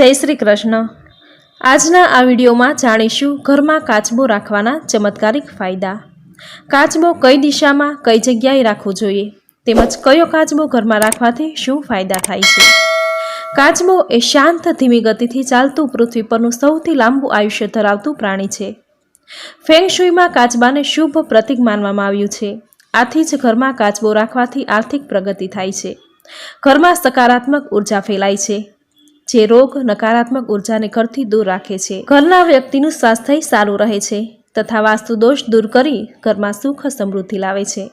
જય શ્રી કૃષ્ણ। આજના આ વિડીયોમાં જાણીશું ઘરમાં કાચબો રાખવાના ચમત્કારિક ફાયદા। કાચબો કઈ દિશામાં કઈ જગ્યાએ રાખવો જોઈએ તેમજ કયો કાચબો ઘરમાં રાખવાથી શું ફાયદા થાય છે। કાચબો એ શાંત ધીમી ગતિથી ચાલતું પૃથ્વી પરનું સૌથી લાંબુ આયુષ્ય ધરાવતું પ્રાણી છે। ફેંગ શુઈમાં કાચબાને શુભ પ્રતીક માનવામાં આવ્યું છે। આથી જ ઘરમાં કાચબો રાખવાથી આર્થિક પ્રગતિ થાય છે। ઘરમાં સકારાત્મક ઉર્જા ફેલાય છે જે રોગ નકારાત્મક ઉર્જાને ઘરથી દૂર રાખે છે। ઘરના વ્યક્તિનું સ્વાસ્થ્ય સારું રહે છે તથા વાસ્તુ દોષ દૂર કરી ઘરમાં સુખ સમૃદ્ધિ લાવે છે।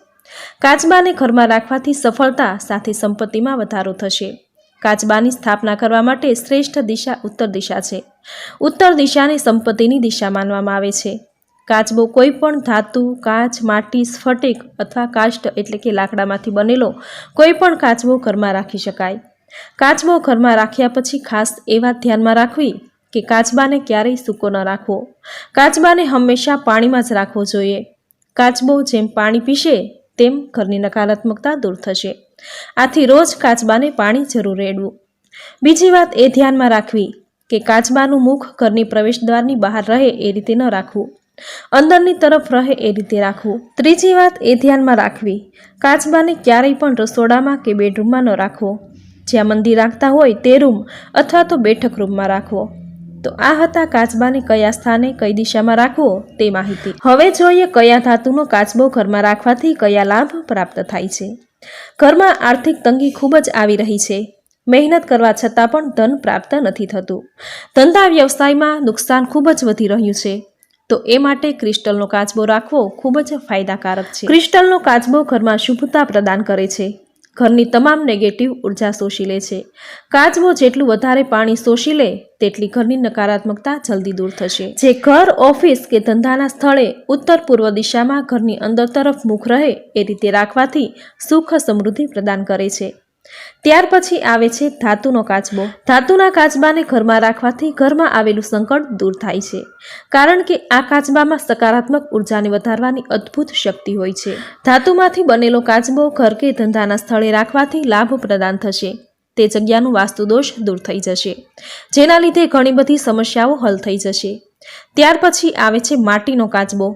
કાચબાને ઘરમાં રાખવાથી સફળતા સાથે સંપત્તિમાં વધારો થશે। કાચબાની સ્થાપના કરવા માટે શ્રેષ્ઠ દિશા ઉત્તર દિશા છે। ઉત્તર દિશાને સંપત્તિની દિશા માનવામાં આવે છે। કાચબો કોઈ પણ ધાતુ, કાચ, માટી, સ્ફટિક અથવા કાષ્ટ એટલે કે લાકડામાંથી બનેલો કોઈ પણ કાચબો ઘરમાં રાખી શકાય। કાચબો ઘરમાં રાખ્યા પછી ખાસ એ વાત ધ્યાનમાં રાખવી કે કાચબાને ક્યારેય સૂકો ન રાખવો। કાચબાને હંમેશા પાણીમાં જ રાખવો જોઈએ। કાચબો જેમ પાણી પીશે તેમ ઘરની નકારાત્મકતા દૂર થશે। આથી રોજ કાચબાને પાણી જરૂર રેડવું। બીજી વાત એ ધ્યાનમાં રાખવી કે કાચબાનું મુખ ઘરની પ્રવેશદ્વારની બહાર રહે એ રીતે ન રાખવું, અંદરની તરફ રહે એ રીતે રાખવું। ત્રીજી વાત એ ધ્યાનમાં રાખવી, કાચબાને ક્યારેય પણ રસોડામાં કે બેડરૂમમાં ન રાખવો। જ્યાં મંદિર રાખતા હોય તે રૂમ અથવા તો બેઠક રૂમમાં રાખવો। તો આ હતા કાચબાને કયા સ્થાને કઈ દિશામાં રાખવો તે માહિતી। હવે જોઈએ કયા ધાતુનો કાચબો ઘરમાં રાખવાથી કયા લાભ પ્રાપ્ત થાય છે। ઘરમાં આર્થિક તંગી ખૂબ જ આવી રહી છે। મહેનત કરવા છતાં પણ ધન પ્રાપ્ત નથી થતું। ધંધા વ્યવસાયમાં નુકસાન ખૂબ જ વધી રહ્યું છે। તો એ માટે ક્રિસ્ટલનો કાચબો રાખવો ખૂબ જ ફાયદાકારક છે। ક્રિસ્ટલનો કાચબો ઘરમાં શુભતા પ્રદાન કરે છે। ઘરની તમામ નેગેટિવ ઉર્જા શોષી લે છે। કાચબો જેટલું વધારે પાણી શોષી લે તેટલી ઘરની નકારાત્મકતા જલ્દી દૂર થશે। જે ઘર, ઓફિસ કે ધંધાના સ્થળે ઉત્તર પૂર્વ દિશામાં ઘરની અંદર તરફ મુખ રહે એ રીતે રાખવાથી સુખ સમૃદ્ધિ પ્રદાન કરે છે। ત્યાર પછી આવે છે ધાતુનો કાચબો। ધાતુના કાચબાને ઘરમાં રાખવાથી ઘરમાં આવેલું સંકટ દૂર થાય છે, કારણ કે આ કાચબામાં સકારાત્મક ઉર્જાને વધારવાની અદ્ભુત શક્તિ હોય છે। ધાતુમાંથી બનેલો કાચબો ઘર કે ધંધાના સ્થળે રાખવાથી લાભ પ્રદાન થશે। તે જગ્યાનું વાસ્તુ દોષ દૂર થઈ જશે, જેના લીધે ઘણી બધી સમસ્યાઓ હલ થઈ જશે। ત્યાર પછી આવે છે માટીનો કાચબો।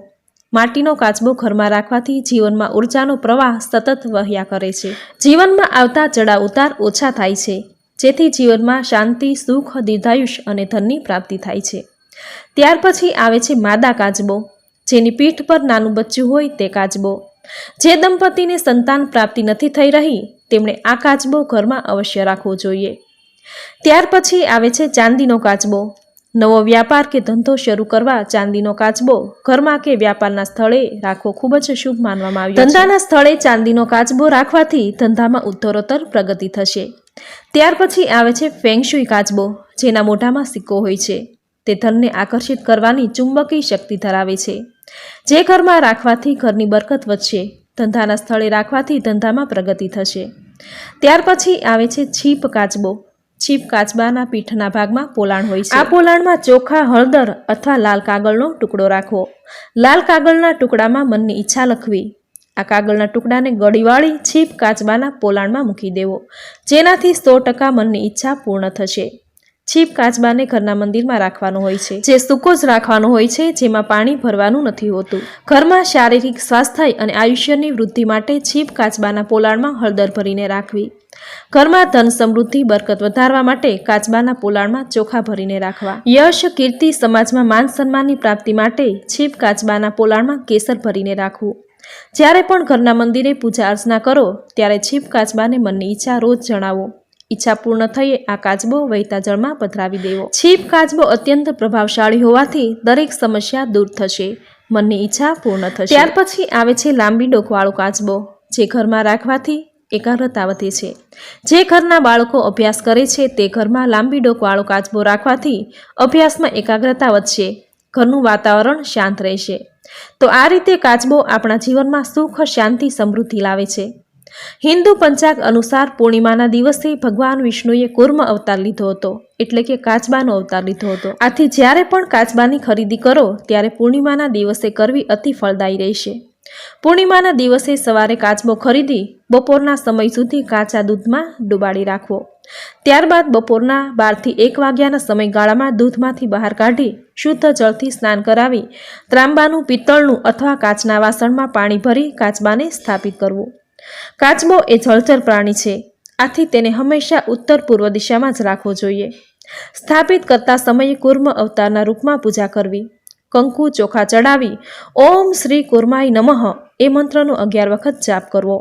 માટીનો કાચબો ઘરમાં રાખવાથી જીવનમાં ઉર્જાનો પ્રવાહ સતત વહ્યા કરે છે। જીવનમાં આવતા ચડાવ ઉતાર ઓછા થાય છે, જેથી જીવનમાં શાંતિ, સુખ, દીર્ઘાયુષ્ય અને ધનની પ્રાપ્તિ થાય છે। ત્યાર પછી આવે છે માદા કાચબો, જેની પીઠ પર નાનું બચ્ચું હોય તે કાચબો। જે દંપતીને સંતાન પ્રાપ્તિ નથી થઈ રહી તેમણે આ કાચબો ઘરમાં અવશ્ય રાખવો જોઈએ। ત્યાર પછી આવે છે ચાંદીનો કાચબો। નવો વ્યાપાર કે ધંધો શરૂ કરવા ચાંદીનો કાચબો ઘરમાં કે વ્યાપારના સ્થળે રાખવો ખૂબ જ શુભ માનવામાં આવ્યું છે। ધંધાના સ્થળે ચાંદીનો કાચબો રાખવાથી ધંધામાં ઉત્તરોત્તર પ્રગતિ થશે। ત્યાર પછી આવે છે ફેંગ શુઈ કાચબો, જેના મોઢામાં સિક્કો હોય છે। તે ધનને આકર્ષિત કરવાની ચુંબકીય શક્તિ ધરાવે છે, જે ઘરમાં રાખવાથી ઘરની બરકત વધશે। ધંધાના સ્થળે રાખવાથી ધંધામાં પ્રગતિ થશે। ત્યાર પછી આવે છે છીપ કાચબો। છીપ કાચબાના પીઠના ભાગમાં પોલાણ હોય છે। આ પોલાણમાં ચોખા, હળદર અથવા લાલ કાગળનો ટુકડો રાખવો। લાલ કાગળના ટુકડામાં મનની ઈચ્છા લખવી। આ કાગળના ટુકડાને ગળીવાળી છીપ કાચબાના પોલાણમાં મૂકી દેવો, જેનાથી 100% મનની ઈચ્છા પૂર્ણ થશે। છીપ કાચબાને ઘરના મંદિરમાં રાખવાનો હોય છે, જે સૂકો જ રાખવાનો હોય છે, જેમાં પાણી ભરવાનું નથી હોતું। ઘરમાં શારીરિક સ્વાસ્થ્ય અને આયુષ્યની વૃદ્ધિ માટે છીપ કાચબાના પોલાણમાં હળદર ભરીને રાખવી। ઘરમાં ધન, સમૃદ્ધિ, બરકત વધારવા માટે કાચબાના પોલાણમાં ચોખા ભરીને રાખવા। યશ, કીર્તિ, સમાજમાં માન સન્માનની પ્રાપ્તિ માટે છીપ કાચબાના પોલાણમાં કેસર ભરીને રાખવું। જ્યારે પણ ઘરના મંદિરે પૂજા અર્ચના કરો ત્યારે છીપ કાચબાને મનની ઈચ્છા રોજ જણાવો। ઈચ્છા પૂર્ણ થયે આ કાચબો વહેતા જળમાં પધરાવી દેવો। છીપ કાચબો અત્યંત પ્રભાવશાળી હોવાથી દરેક સમસ્યા દૂર થશે, મનની ઈચ્છા પૂર્ણ થશે। ત્યાર પછી આવે છે લાંબી ડોકવાળો કાચબો, જે ઘરમાં રાખવાથી એકાગ્રતા વધે છે। જે ઘરના બાળકો અભ્યાસ કરે છે તે ઘરમાં લાંબી ડોકવાળો કાચબો રાખવાથી અભ્યાસમાં એકાગ્રતા વધશે, ઘરનું વાતાવરણ શાંત રહેશે। તો આ રીતે કાચબો આપણા જીવનમાં સુખ, શાંતિ, સમૃદ્ધિ લાવે છે। હિન્દુ પંચાંગ અનુસાર પૂર્ણિમાના દિવસે ભગવાન વિષ્ણુએ કુર્મ અવતાર લીધો હતો, એટલે કે કાચબાનો અવતાર લીધો હતો। આથી જ્યારે પણ કાચબાની ખરીદી કરો ત્યારે પૂર્ણિમાના દિવસે કરવી અતિ ફળદાયી રહેશે। પૂર્ણિમાના દિવસે સવારે કાચબો ખરીદી બપોરના સમય સુધી કાચા દૂધમાં ડુબાડી રાખવો। ત્યારબાદ બપોરના 12 થી 1 વાગ્યાના સમયગાળામાં દૂધમાંથી બહાર કાઢી શુદ્ધ જળથી સ્નાન કરાવી ત્રાંબાનું, પિત્તળનું અથવા કાચના વાસણમાં પાણી ભરી કાચબાને સ્થાપિત કરવું. કાચબો એ જળચર પ્રાણી છે, આથી તેને હંમેશા ઉત્તર પૂર્વ દિશામાં જ રાખવો જોઈએ. સ્થાપિત કરતા સમયે કુર્મ અવતારના રૂપમાં પૂજા કરવી. કંકુ ચોખા ચડાવી ઓમ શ્રી કુર્માય નમઃ એ મંત્રનો 11 વખત જાપ કરવો.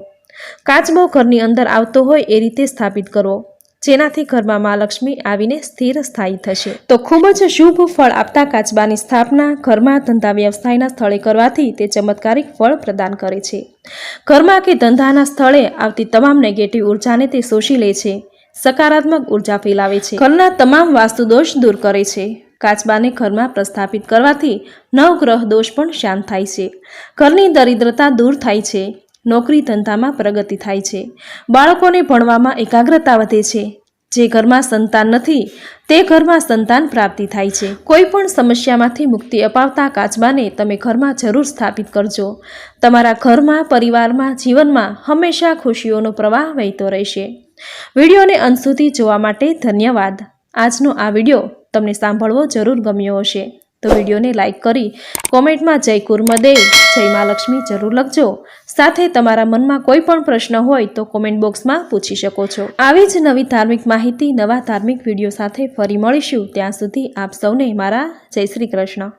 કાચબો ઘરની અંદર આવતો હોય એ રીતે સ્થાપિત કરવો, જેનાથી ઘરમાં મા લક્ષ્મી આવીને સ્થિર સ્થાયી થશે. તો ખૂબ જ શુભ ફળ આપતા કાચબાની સ્થાપના ઘરમાં ધંધા વ્યવસાયના સ્થળે કરવાથી તે ચમત્કારિક ફળ પ્રદાન કરે છે. ઘરમાં કે ધંધાના સ્થળે આવતી તમામ નેગેટિવ ઉર્જાને તે શોષી લે છે, સકારાત્મક ઉર્જા ફેલાવે છે, ઘરના તમામ વાસ્તુ દોષ દૂર કરે છે. કાચબાને ઘરમાં પ્રસ્થાપિત કરવાથી 9 ગ્રહ દોષ પણ શાંત થાય છે, ઘરની દરિદ્રતા દૂર થાય છે, નોકરી ધંધામાં પ્રગતિ થાય છે, બાળકોને ભણવામાં એકાગ્રતા વધે છે. જે ઘરમાં સંતાન નથી તે ઘરમાં સંતાન પ્રાપ્તિ થાય છે. કોઈ પણ સમસ્યામાંથી મુક્તિ અપાવતા કાચબાને તમે ઘરમાં જરૂર સ્થાપિત કરજો. તમારા ઘરમાં, પરિવારમાં, જીવનમાં હંમેશા ખુશીઓનો પ્રવાહ વહેતો રહેશે. વિડીયોને અંત સુધી જોવા માટે ધન્યવાદ. આજનો આ વિડીયો તમને સાંભળવો જરૂર ગમ્યો હશે તો વિડીયોને લાઇક કરી કોમેન્ટમાં જય કુર્મદેવ, જય મા લક્ષ્મી જરૂર લખજો. સાથે તમારા મનમાં કોઈ પણ પ્રશ્ન હોય તો કોમેન્ટ બોક્સમાં પૂછી શકો છો. આવી જ નવી ધાર્મિક માહિતી, નવા ધાર્મિક વિડીયો સાથે ફરી મળીશું. ત્યાં સુધી આપ સૌને મારા જય શ્રી કૃષ્ણ.